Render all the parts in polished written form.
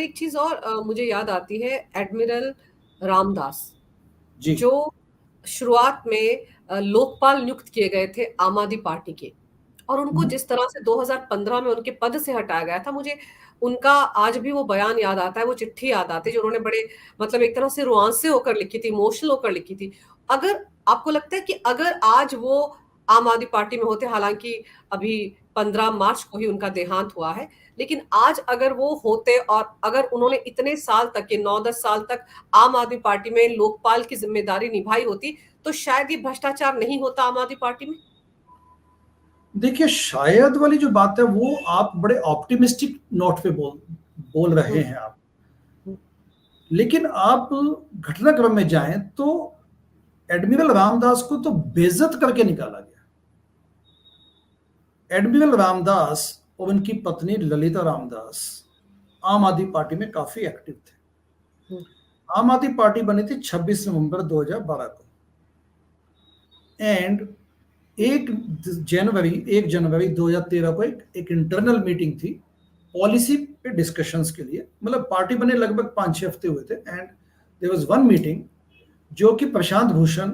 एक चीज और मुझे याद आती है, एडमिरल रामदास जी जो शुरुआत में लोकपाल नियुक्त किए गए थे आम आदमी पार्टी के, और उनको जिस तरह से 2015 में उनके पद से हटाया गया था, मुझे उनका आज भी वो बयान याद आता है, वो चिट्ठी याद आती है जो उन्होंने बड़े मतलब एक तरह से रुआंसे होकर लिखी थी, इमोशनल होकर लिखी थी। अगर आपको लगता है कि अगर आज वो आम आदमी पार्टी में होते, हालांकि अभी 15 मार्च को ही उनका देहांत हुआ है, लेकिन आज अगर वो होते और अगर उन्होंने इतने साल तक के 9-10 साल तक आम आदमी पार्टी में लोकपाल की जिम्मेदारी निभाई होती, तो शायद ये भ्रष्टाचार नहीं होता आम आदमी पार्टी में। देखिए, शायद वाली जो बात है वो आप बड़े ऑप्टिमिस्टिक नोट पे बोल रहे हैं आप, लेकिन आप घटनाक्रम में जाएं तो एडमिरल रामदास को तो बेइज्जत करके निकाला गया। एडमिरल रामदास और उनकी पत्नी ललिता रामदास आम आदमी पार्टी में काफी एक्टिव थे। आम आदमी पार्टी बनी थी 26 नवंबर 2012 को, एंड 1 जनवरी 2013 को एक इंटरनल मीटिंग थी पॉलिसी पे डिस्कशंस के लिए। मतलब पार्टी बने लगभग 5-6 हफ्ते हुए थे, and there was one meeting जो कि प्रशांत भूषण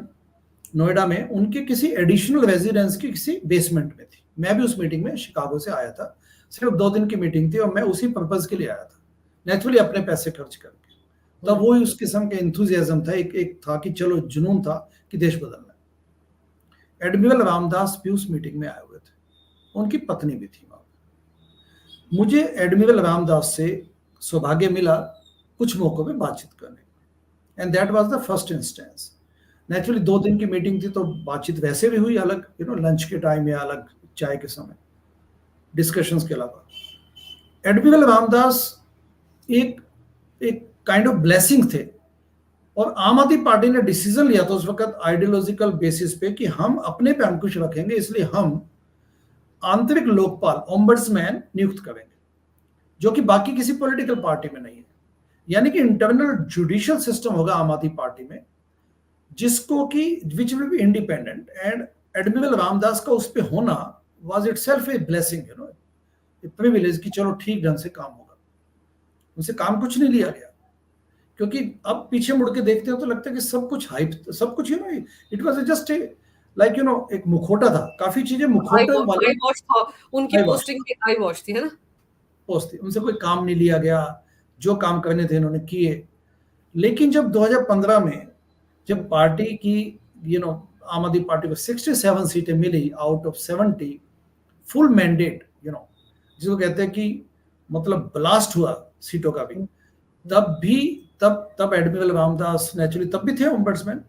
नोएडा में उनके किसी एडिशनल रेजिडेंस की किसी बेसमेंट में थी। मैं भी उस मीटिंग में शिकागो से आया था, सिर्फ 2 दिन की मीटिंग थी और मैं उसी पर्पज के लिए आया था, नेचुरली अपने पैसे खर्च करके। तब वो उस किस्म के इंथुजियाज्म था, एक था कि चलो जुनून था कि देश बदलना। एडमिरल रामदास भी उस मीटिंग में आए हुए थे, उनकी पत्नी भी थी वहां। मुझे एडमिरल रामदास से सौभाग्य मिला कुछ मौकों पे बातचीत करने, and that was the first instance. Naturally 2 दिन की मीटिंग थी तो बातचीत वैसे भी हुई, अलग लंच के टाइम या अलग चाय के समय, डिस्कशंस के अलावा। एडमिरल रामदास एक काइंड ऑफ ब्लेसिंग थे, और आम आदमी पार्टी ने डिसीजन लिया था उस वक्त आइडियोलॉजिकल बेसिस पे कि हम अपने पे अंकुश रखेंगे, इसलिए हम आंतरिक लोकपाल ओम्बड्समैन नियुक्त करेंगे, जो कि बाकी किसी पॉलिटिकल पार्टी में नहीं है। यानी कि इंटरनल जुडिशियल सिस्टम होगा आम आदमी पार्टी में, जिसको कि which will be independent, and admiral Ramdas का उस पे होना was itself a blessing, A privilege कि चलो ठीक ढंग से काम होगा। उनसे काम कुछ नहीं लिया गया, क्योंकि अब पीछे मुड़ के देखते हो तो लगता है कि सब कुछ हाइप, सब कुछ इट वाज जस्ट लाइक एक मुखौटा था, काफी चीजें मुखौटे वाले, आई वॉश था उनकी आई वॉश पोस्टिंग भी, आई वॉश थी, है ना। पोस्ट थी, उनसे कोई काम नहीं लिया गया, जो काम करने थे इन्होंने किए। लेकिन जब 2015 में जब पार्टी की आम आदमी पार्टी को 67 सीटें मिली आउट ऑफ 70, फुल मैंडेट, जिसको कहते हैं कि मतलब ब्लास्ट हुआ सीटों का भी, तब एडमिरल रामदास नेचुरली तब भी थे ओम्बड्समैन।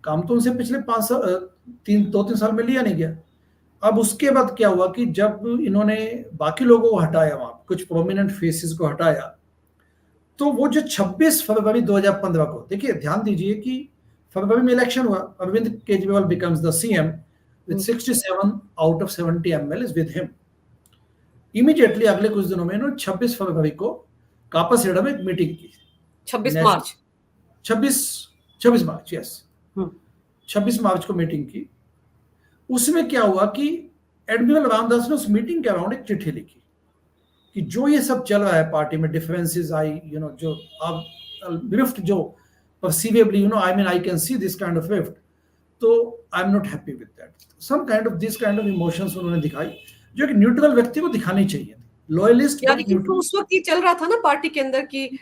काम तो उनसे पिछले 2-3 साल में लिया नहीं गया। अब उसके बाद क्या हुआ कि जब इन्होंने बाकी लोगों को हटाया, वहां कुछ प्रोमिनेंट फेसेस को हटाया, तो वो जो 26 फरवरी 2015 को, देखिए ध्यान दीजिए कि फरवरी में इलेक्शन हुआ, Arvind Kejriwal becomes the CM with 67 out of 70 MLAs with him. Immediately अगले कुछ दिनों में इन्होंने 26 फरवरी को कापासेड़ा में एक मीटिंग की। 26 मार्च 26 मार्च, यस, 26 मार्च को मीटिंग की। उसमें क्या हुआ कि एडमिरल रामदास ने उस मीटिंग के अराउंड एक चिट्ठी लिखी कि जो ये सब चल रहा है पार्टी में, डिफरेंसेस आई, जो अब रिफ्ट जो perceivably, I mean I can see this kind of rift, तो I am not happy with that. Some kind of this kind of emotions उन्होंने दिखाई, जो एक न्यूट्रल व्यक्ति को दिखानी चाहिए, लॉयलिस्ट। यानी कि तो उस वक्त ये चल रहा था ना पार्टी के अंदर कि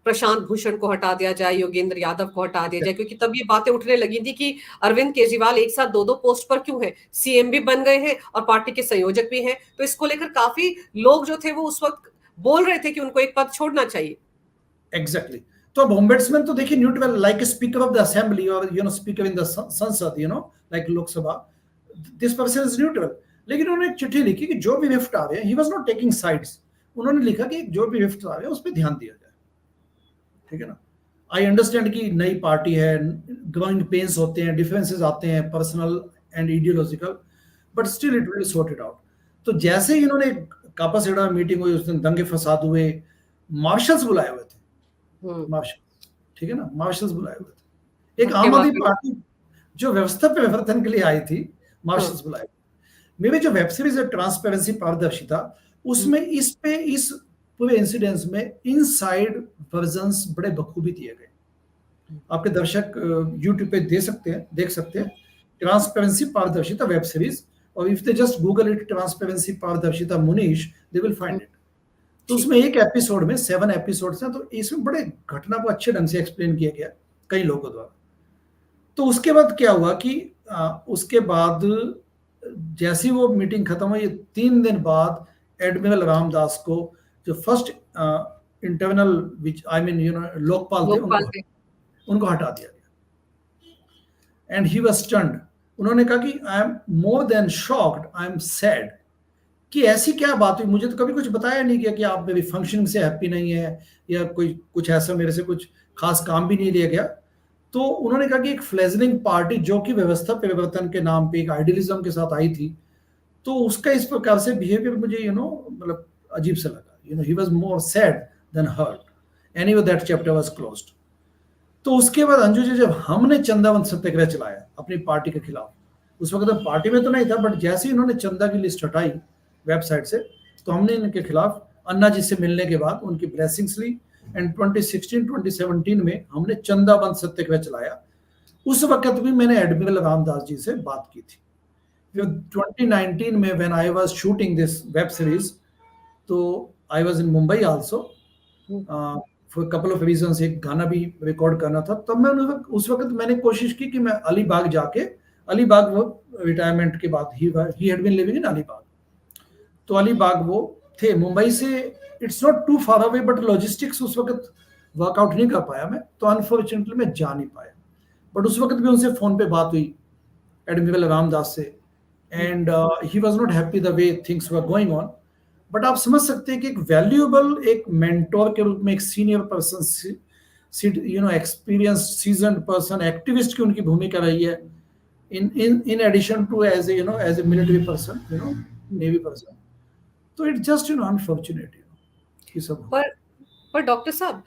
प्रशांत भूषण को हटा दिया जाए, योगेंद्र यादव को हटा दिया जाए, क्योंकि तब ये बातें उठने लगी थी कि अरविंद केजरीवाल एक साथ 2-2 पोस्ट पर क्यों है, सीएम भी बन गए हैं और पार्टी के संयोजक भी हैं, तो इसको लेकर काफी लोग जो थे वो उस वक्त बोल रहे थे कि उनको एक पद छोड़ना चाहिए। एग्जैक्टली। तो अब ओम्बड्समैन तो देखिए neutral, like speaker of the assembly और स्पीकर इन द संसद, like Lok Sabha, this person is neutral. लेकिन उन्होंने एक चिट्ठी लिखी कि जो भी रिफ्ट आ रहे हैं, he was not taking sides. उन्होंने लिखा कि जो भी रिफ्ट आ रहे हैं उस पर ध्यान दिया जाए, ठीक है ना। आई अंडरस्टैंड कि नई पार्टी है, ग्रोइंग पेन्स होते हैं, डिफरेंसेस आते हैं personal and ideological, but still it will sort it out. तो जैसे ही इन्होंने कापासेड़ा में मीटिंग हुई, उस दिन दंगे फसाद हुए, मार्शल्स बुलाए हुए थे, मार्शल, ठीक है ना, मार्शल्स बुलाए हुए थे। एक आम आदमी पार्टी जो व्यवस्था परिवर्तन के लिए आई थी, मार्शल्स बुलाए। मेरे जो वेब सीरीज है ट्रांसपेरेंसी, पारदर्शिता, उसमें इस पूरे इंसिडेंट्स में इनसाइड वर्जन्स बड़े बखूबी दिए गए। आपके दर्शक यूट्यूब पे देख सकते हैं ट्रांसपेरेंसी पारदर्शिता वेब सीरीज, और if they just Google it transparency पारदर्शिता Munish, they will find it. तो ठीक। उसमें एक एपिसोड में 7 एपिसोड्स हैं, तो इसमें बड़े घटना को अच्छे ढंग से एक्सप्लेन किया गया कई लोगों द्वारा। तो उसके बाद क्या हुआ कि उसके बाद जैसी वो मीटिंग खत्म हुई, 3 दिन बाद एडमिरल रामदास को जो first internal which I mean Lokpal थे, लोकपाल थे। उनको हटा दिया गया। And he was stunned. उन्होंने कहा कि I am more than shocked, I am sad, कि ऐसी क्या बात हुई, मुझे तो कभी कुछ बताया नहीं गया कि आप मेरी फंक्शनिंग से हैप्पी नहीं है, या कोई कुछ ऐसा मेरे से कुछ खास काम भी नहीं लिया गया। तो उन्होंने कहा कि एक फ्लेजलिंग पार्टी जो कि व्यवस्था परिवर्तन के नाम पे एक आइडियलिज्म के साथ आई थी, तो उसका इस प्रकार से बिहेवियर मुझे मतलब अजीब सा लगा। He was more sad than hurt. Anyway that chapter was closed. तो उसके बाद अंजू जी, जब हमने चंदावंत सत्याग्रह चलाया अपनी पार्टी के खिलाफ, उस वक्त पार्टी में तो नहीं था, बट जैसे ही उन्होंने चंदा की लिस्ट हटाई वेबसाइट से, तो हमने इनके खिलाफ अन्ना जी से मिलने के बाद उनकी ब्लेसिंग्स ली, एंड 2016-2017 में हमने चंदाबंद सत्याग्रह चलाया। उस वक्त भी मैंने एडमिरल रामदास जी से बात की थी। 2019 में when I was shooting this web series, तो I was in Mumbai also for couple of reasons. एक गाना भी रिकॉर्ड करना था, तब मैं उस वक्त मैंने कोशिश की कि मैं अलीबाग जाके, अलीबाग वो रिटायरमेंट के बाद he had been living in Alibaug, तो अलीबाग वो थे मुंबई से, it's not too far away, but logistics उस वक्त वर्कआउट नहीं कर पाया मैं, तो अनफॉर्चुनेटली मैं जा नहीं पाया। बट उस वक्त भी उनसे फोन पे बात हुई एडमिरल रामदास से, and he was not happy the way things were going on. But आप समझ सकते हैं कि एक वैल्यूएबल, एक मेंटोर के रूप में, एक senior person, experience seasoned person, activist की उनकी भूमिका रही है, in addition to as a military person, navy person. तो इट जस्ट अनफॉर्चुनेट कि सब। पर डॉक्टर साहब,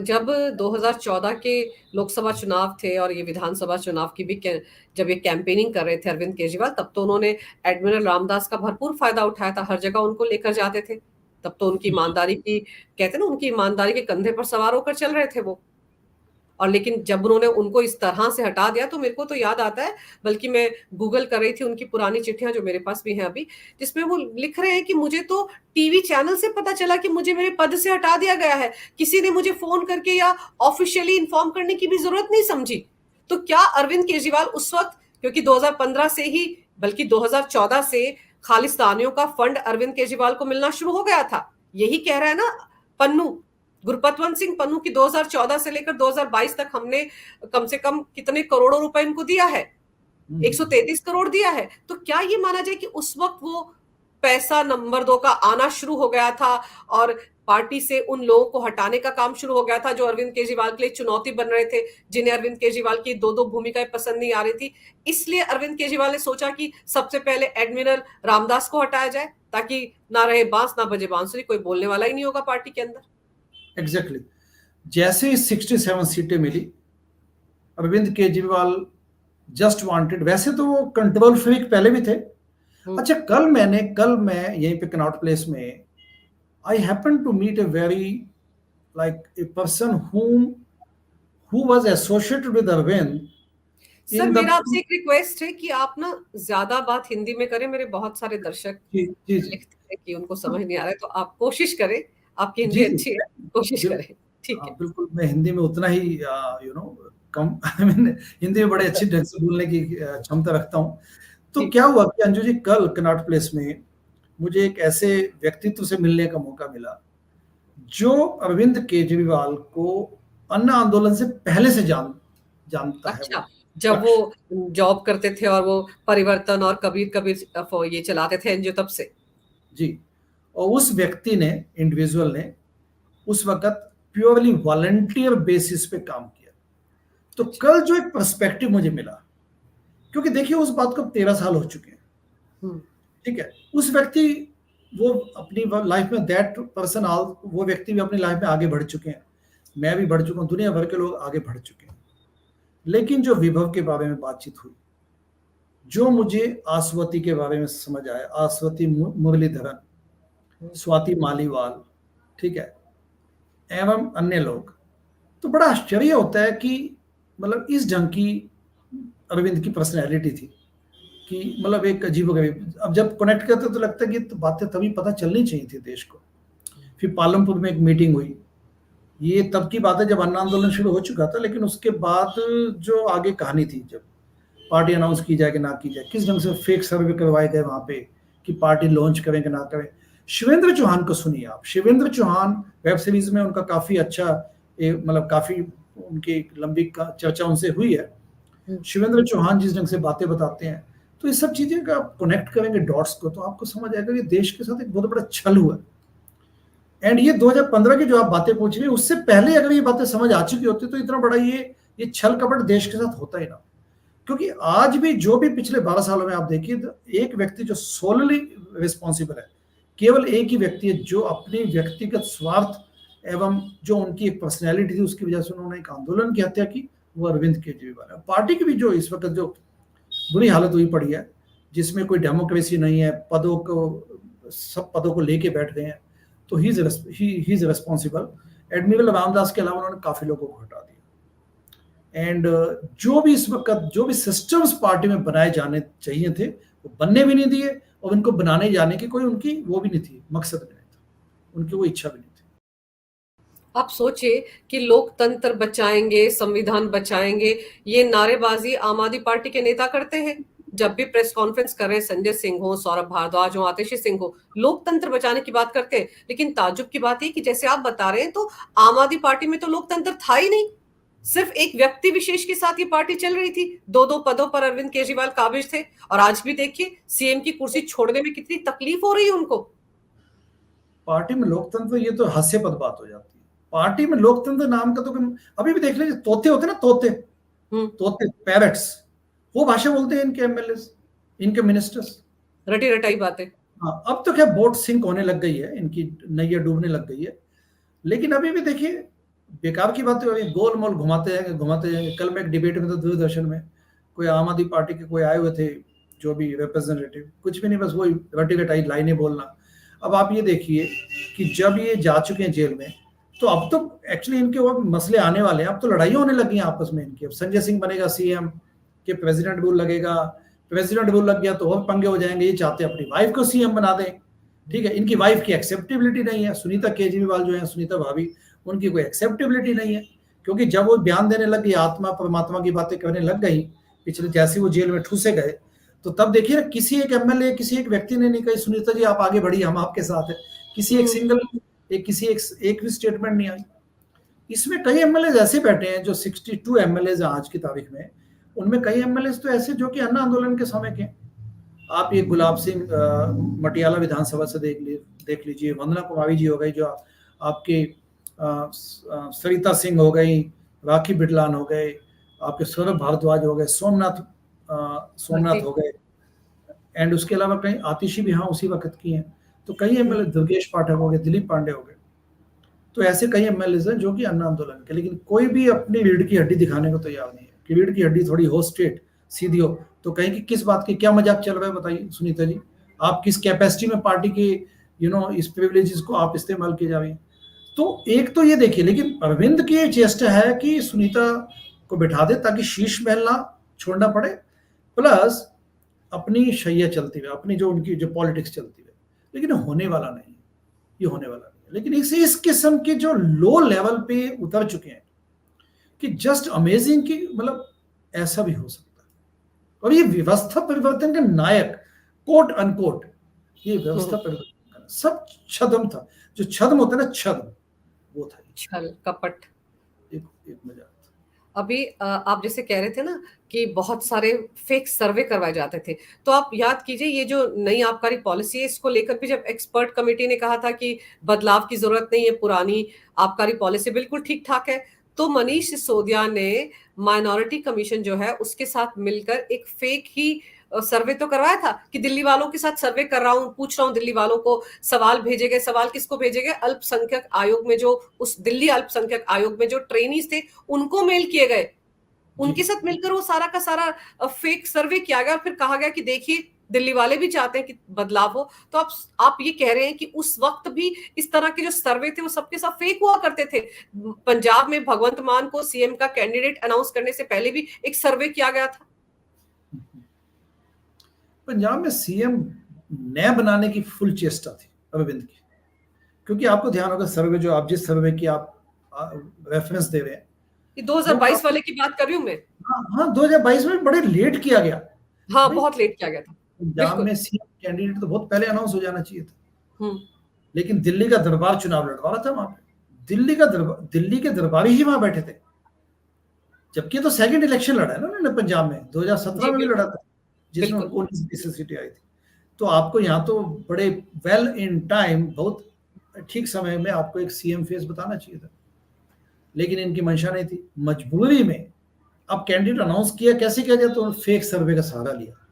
जब 2014 के लोकसभा चुनाव थे और ये विधानसभा चुनाव की भी जब ये कैंपेनिंग कर रहे थे अरविंद केजरीवाल, तब तो उन्होंने एडमिरल रामदास का भरपूर फायदा उठाया था, हर जगह उनको लेकर जाते थे। तब तो उनकी ईमानदारी की, कहते ना, उनकी ईमानदारी के कंधे पर सवार होकर चल रहे थे वो। और लेकिन जब उन्होंने उनको इस तरह से हटा दिया, तो मेरे को तो याद आता है, बल्कि मैं गूगल कर रही थी उनकी पुरानी चिट्ठियां जो मेरे पास भी हैं अभी, जिसमें वो लिख रहे हैं कि मुझे तो टीवी चैनल से पता चला कि मुझे मेरे पद से हटा दिया गया है, किसी ने मुझे फोन करके या ऑफिशियली इन्फॉर्म करने की भी जरूरत नहीं समझी। तो क्या अरविंद केजरीवाल उस वक्त, क्योंकि 2015 से ही, बल्कि 2014 से खालिस्तानियों का फंड अरविंद केजरीवाल को मिलना शुरू हो गया था, यही कह रहा है ना पन्नू, गुरपतवंत सिंह पन्नू की 2014 से लेकर 2022 तक हमने कम से कम कितने करोड़ों रुपए इनको दिया है, 133 करोड़ दिया है। तो क्या ये माना जाए कि उस वक्त वो पैसा नंबर 2 का आना शुरू हो गया था और पार्टी से उन लोगों को हटाने का काम शुरू हो गया था जो अरविंद केजरीवाल के लिए चुनौती बन रहे थे, जिन्हें अरविंद केजरीवाल की दो भूमिकाएं पसंद नहीं आ रही थी, इसलिए अरविंद केजरीवाल ने सोचा कि सबसे पहले एडमिरल रामदास को हटाया जाए, ताकि ना रहे बांस ना बजे बांसुरी, कोई बोलने वाला ही नहीं होगा पार्टी के अंदर। एग्जैक्टली जैसे 67 सीटें मिली, अरविंद केजरीवाल जस्ट वांटेड, वैसे तो वो कंट्रोल फ्रीक पहले भी थे। अच्छा, कल मैं यहीं पे कनॉट प्लेस में, I happen to meet a very like a person who was associated with Arvind। Sir, मेरा आपसे एक रिक्वेस्ट है कि आप ना ज्यादा बात हिंदी में करें, मेरे बहुत सारे दर्शक लिखते हैं कि उनको समझ नहीं आ रहा है, तो आप कोशिश करें, आपकी हिंदी अच्छी है, कोशिश करें। ठीक है, बिल्कुल, मैं हिंदी में उतना ही कम हिंदी में बड़े अच्छी ढंग से बोलने की क्षमता रखता हूँ। तो क्या हुआ कि अंजू जी, कल कनॉट प्लेस में मुझे एक ऐसे व्यक्तित्व से मिलने का मौका मिला जो अरविंद केजरीवाल को अन्ना आंदोलन से पहले से जानता है। अच्छा, जब वो जॉब करते थे और वो परिवर्तन और कबीर कबीर ये चलाते थे एनजीओ, तब से जी। और उस व्यक्ति ने, इंडिविजुअल ने, उस वक्त प्योरली वॉलंटियर बेसिस पे काम किया। तो कल जो एक पर्सपेक्टिव मुझे मिला, क्योंकि देखिए उस बात को 13 साल हो चुके हैं, ठीक है, उस व्यक्ति, वो अपनी लाइफ में, दैट पर्सन, वो व्यक्ति भी अपनी लाइफ में आगे बढ़ चुके हैं, मैं भी बढ़ चुका हूँ, दुनिया भर के लोग आगे बढ़ चुके हैं। लेकिन जो विभव के बारे में बातचीत हुई, जो मुझे आसवती के बारे में समझ आया, आसवती मुरलीधरन, स्वाति मालीवाल, ठीक है, एवं अन्य लोग। तो बड़ा आश्चर्य होता है कि मतलब इस ढंग की अरविंद की पर्सनैलिटी थी कि मतलब एक अजीबोगरीब, अब जब कनेक्ट करते तो लगता है कि तो बातें तभी पता चलनी चाहिए थी देश को। फिर पालमपुर में एक मीटिंग हुई, ये तब की बात है जब अन्ना आंदोलन शुरू हो चुका था, लेकिन उसके बाद जो आगे कहानी थी, जब पार्टी अनाउंस की जाए कि ना की जाए, किस ढंग से फेक सर्वे करवाए गए वहां पे कि पार्टी लॉन्च करें कि ना करें। शिवेंद्र चौहान को सुनिए आप, शिवेंद्र चौहान वेब सीरीज में उनका काफी अच्छा मतलब काफी उनकी लंबी चर्चा उनसे हुई है। शिवेंद्र चौहान जिस ढंग से बातें बताते हैं, तो इस सब चीजें का आप कनेक्ट करेंगे डॉट्स को तो आपको समझ आएगा कि देश के साथ एक बहुत बड़ा छल हुआ। एंड ये 2015 की जो आप बातें पूछ रही हैं, उससे पहले अगर ये बातें समझ आ चुकी होती तो इतना बड़ा ये छल कपट देश के साथ होता ही ना। क्योंकि आज भी जो भी पिछले 12 सालों में आप देखिए, तो एक व्यक्ति जो सोलली रिस्पॉन्सिबल है, केवल एक ही व्यक्ति है जो अपनी व्यक्तिगत स्वार्थ एवं जो उनकी एक पर्सनैलिटी थी उसकी वजह से उन्होंने एक आंदोलन की हत्या की, वो अरविंद केजरीवाल है। पार्टी की भी जो इस वक्त जो बुरी हालत हुई पड़ी है, जिसमें कोई डेमोक्रेसी नहीं है, पदों को सब पदों को लेके बैठ गए हैं, तो he is responsible. Admiral Ramdas के अलावा उन्होंने काफी लोगों को हटा दिया। एंड जो भी इस वक्त जो भी सिस्टम्स पार्टी में बनाए जाने चाहिए थे, वो बनने भी नहीं दिए, और उनको बनाने जाने की कोई उनकी वो भी नहीं थी, मकसद भी नहीं था, उनकी वो इच्छा भी नहीं थी। आप सोचिए कि लोकतंत्र बचाएंगे, संविधान बचाएंगे, ये नारेबाजी आम आदमी पार्टी के नेता करते हैं। जब भी प्रेस कॉन्फ्रेंस कर रहे हैं, संजय सिंह हो, सौरभ भारद्वाज हो, आतिशी सिंह हो, लोकतंत्र बचाने की बात करते हैं। लेकिन ताज्जुब की बात है कि जैसे आप बता रहे हैं, तो आम आदमी पार्टी में तो लोकतंत्र था ही नहीं। सिर्फ एक व्यक्ति विशेष के साथ ये पार्टी चल रही थी। दो दो पदों पर अरविंद केजरीवाल काबिज थे, और आज भी देखिए सीएम की कुर्सी छोड़ने में कितनी तकलीफ हो रही है उनको। पार्टी में लोकतंत्र, ये तो हास्यपद बात हो जाती है। पार्टी में लोकतंत्र नाम का तो अभी भी देख लीजिए, तोते होते ना, तोते तोते पैरट्स, वो भाषा बोलते हैं इनके एमएलए, इनके मिनिस्टर्स। रटी रटाई बातें। हाँ, अब तो क्या बोट सिंक होने लग गई है, इनकी नैया डूबने लग गई है, लेकिन अभी भी देखिए बेकार की बातें हो रही, गोल मोल घुमाते हैं घुमाते हैं। कल मैं एक डिबेट में तो दूरदर्शन में कोई आम आदमी पार्टी के कोई आए हुए थे, जो भी रिप्रेजेंटेटिव, कुछ भी नहीं, बस वही रटी रटाई लाइनें बोलना। अब आप ये देखिए कि जब ये जा चुके हैं जेल में, तो अब तो एक्चुअली इनके वो मसले आने वाले हैं, अब तो लड़ाई होने लगी है आपस में इनकी। अब संजय सिंह बनेगा सीएम, के प्रेसिडेंट रूल लगेगा, प्रेसिडेंट रूल लग गया तो और पंगे हो जाएंगे। ये चाहते हैं अपनी वाइफ को सीएम बना दें, ठीक है। इनकी वाइफ की एक्सेप्टेबिलिटी नहीं है, सुनीता केजरीवाल जो है, सुनीता भाभी, उनकी कोई एक्सेप्टेबिलिटी नहीं है, क्योंकि जब वो बयान देने लग गई, आत्मा परमात्मा की बातें करने लग गई पिछले, जैसे वो जेल में ठूसे गए, तो तब देखिए ना, किसी एक एमएलए, किसी एक व्यक्ति ने नहीं कही सुनीता जी आप आगे बढ़िए, हम आपके साथ है। किसी एक सिंगल किसी एक भी स्टेटमेंट नहीं आई। इसमें कई एमएलए ऐसे बैठे हैं जो 62 एमएलए आज की तारीख में, उनमें कई एमएलए तो ऐसे जो कि अन्ना आंदोलन के समय के। आप ये गुलाब सिंह मटियाला विधानसभा से देख लीजिए, वंदना कुमारी जी हो गई, जो आपके सरिता सिंह हो गई, राखी बिडलान हो गए, आपके सौरभ भारद्वाज हो गए, सोमनाथ हो गए, एंड उसके अलावा कई आतिशी भी हाँ उसी वक्त की हैं। तो कई एमएलए, दुर्गेश पाठक हो गए, दिलीप पांडे हो गए, तो ऐसे कई एमएलए हैं जो कि अन्ना आंदोलन के, लेकिन कोई भी अपनी रीढ़ की हड्डी दिखाने को तैयार नहीं है कि रीढ़ की हड्डी थोड़ी हो स्ट्रेट सीधी हो, तो कहीं कि किस बात की क्या मजाक चल रहा है बताइए सुनीता जी, आप किस कैपेसिटी में पार्टी के इस प्रिविलेजेस को आप इस्तेमाल किए जा रही हैं। तो एक तो ये देखिए, लेकिन अरविंद की ये चेष्टा है कि सुनीता को बिठा दे ताकि शीश महल ना छोड़ना पड़े, प्लस अपनी शैया चलती हुई, अपनी जो उनकी जो पॉलिटिक्स चलती हुई, लेकिन होने वाला नहीं, ये होने वाला नहीं। लेकिन इस किस्म के जो लो लेवल पे उतर चुके हैं कि जस्ट अमेजिंग, कि मतलब ऐसा भी हो सकता है। और ये व्यवस्था परिवर्तन के नायक, कोट अनकोट, ये व्यवस्था परिवर्तन सब छद्म था, जो छद्म होता है ना, छद्म, वो था छल कपट, एक मजाक। अभी आप जैसे कह रहे थे ना कि बहुत सारे फेक सर्वे करवाए जाते थे, तो आप याद कीजिए ये जो नई आबकारी पॉलिसी है, इसको लेकर भी जब एक्सपर्ट कमेटी ने कहा था कि बदलाव की जरूरत नहीं है, पुरानी आबकारी पॉलिसी बिल्कुल ठीक ठाक है, तो मनीष सिसोदिया ने माइनॉरिटी कमीशन जो है उसके साथ मिलकर एक फेक ही सर्वे तो करवाया था कि दिल्ली वालों के साथ सर्वे कर रहा हूं, पूछ रहा हूं दिल्ली वालों को, सवाल भेजे गए। सवाल किसको भेजे गए? अल्पसंख्यक आयोग में, जो उस दिल्ली अल्पसंख्यक आयोग में जो ट्रेनीज थे उनको मेल किए गए, उनके साथ मिलकर वो सारा का सारा फेक सर्वे किया गया। और फिर कहा गया कि देखिए दिल्ली वाले भी चाहते हैं कि बदलाव हो। तो आप ये कह रहे हैं कि उस वक्त भी इस तरह के जो सर्वे थे वो सबके सब फेक हुआ करते थे। पंजाब में भगवंत मान को सीएम का कैंडिडेट अनाउंस करने से पहले भी एक सर्वे किया गया था। पंजाब में सीएम नया बनाने की फुल चेष्टा थी अरविंद की, क्योंकि आपको ध्यान होगा सर्वे जो आप जिस सर्वे की आप रेफरेंस दे रहे हैं, ये 2022 वाले की बात कर रही हूं मैं। हाँ 2022 में बड़े लेट किया गया। हाँ बहुत लेट किया गया था। पंजाब में सीएम कैंडिडेट तो बहुत पहले अनाउंस हो जाना चाहिए था, हम्म। लेकिन दिल्ली का दरबार चुनाव लड़वा रहा था वहां पे। दिल्ली के दरबारी ही वहां बैठे थे, जबकि तो सेकंड इलेक्शन लड़ा है ना उन्होंने पंजाब में, 2017 में भी लड़ा था जिसमें उनको 19 सीटें आई थी। तो आपको यहाँ तो बड़े वेल इन टाइम, बहुत ठीक समय में आपको एक सीएम फेस बताना चाहिए था, लेकिन इनकी मंशा नहीं थी। मजबूरी में अब कैंडिडेट अनाउंस किया, कैसे किया जाए, तो फेक सर्वे का सहारा लिया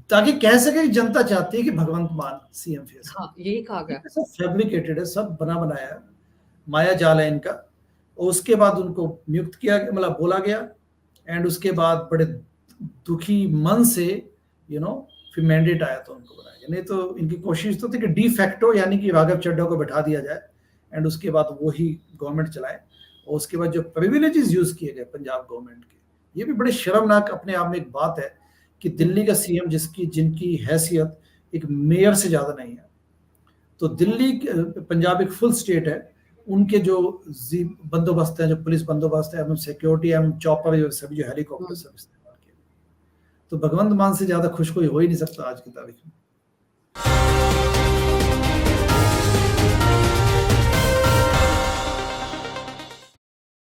ताकि कह सके कि जनता चाहती है कि भगवंत मान सीएम फेस। हाँ यही कहा गया। सब फैब्रिकेटेड है, सब बना बनाया है, माया जाल है इनका। और उसके बाद उनको नियुक्त किया, मतलब बोला गया, एंड उसके बाद बड़े दुखी मन से फिर मैंडेट आया तो उनको बनाया गया। नहीं तो इनकी कोशिश तो थी कि डी फैक्टो यानी कि राघव चड्ढा को बैठा दिया जाए एंड उसके बाद वो ही गवर्नमेंट चलाए। और उसके बाद जो प्रिविलेजेस यूज किए गए पंजाब गवर्नमेंट के, ये भी बड़े शर्मनाक अपने आप में एक बात है कि दिल्ली का सीएम जिनकी हैसियत एक मेयर से ज्यादा नहीं है। तो दिल्ली पंजाब एक फुल स्टेट है, उनके जो बंदोबस्त है, जो पुलिस बंदोबस्त है, सिक्योरिटी एवं चॉपर जो सभी जो हेलीकॉप्टर सब इस्तेमाल किए, तो भगवंत मान से ज्यादा खुश कोई हो ही नहीं सकता आज की तारीख में।